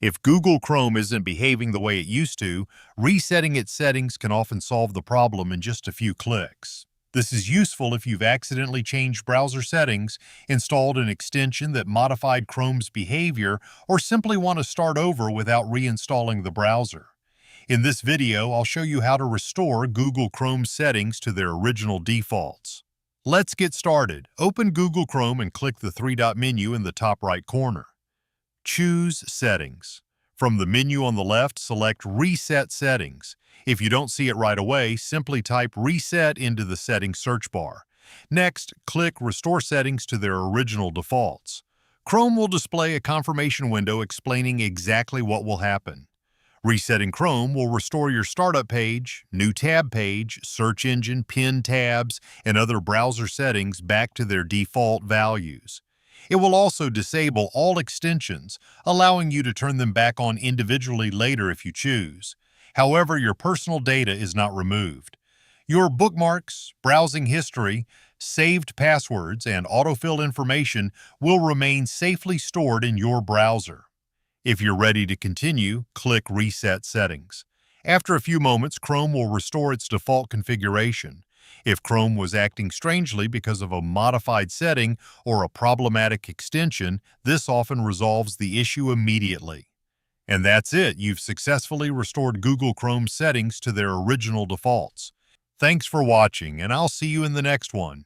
If Google Chrome isn't behaving the way it used to, resetting its settings can often solve the problem in just a few clicks. This is useful if you've accidentally changed browser settings, installed an extension that modified Chrome's behavior, or simply want to start over without reinstalling the browser. In this video, I'll show you how to restore Google Chrome settings to their original defaults. Let's get started. Open Google Chrome and click the three-dot menu in the top right corner. Choose Settings. From the menu on the left, select Reset Settings. If you don't see it right away, simply type Reset into the settings search bar. Next, click Restore Settings to their original defaults. Chrome will display a confirmation window explaining exactly what will happen. Resetting Chrome will restore your startup page, new tab page, search engine, pinned tabs, and other browser settings back to their default values. It will also disable all extensions, allowing you to turn them back on individually later if you choose. However, your personal data is not removed. Your bookmarks, browsing history, saved passwords, and autofill information will remain safely stored in your browser. If you're ready to continue, click Reset Settings. After a few moments, Chrome will restore its default configuration. If Chrome was acting strangely because of a modified setting or a problematic extension, this often resolves the issue immediately. And that's it. You've successfully restored Google Chrome settings to their original defaults. Thanks for watching, and I'll see you in the next one.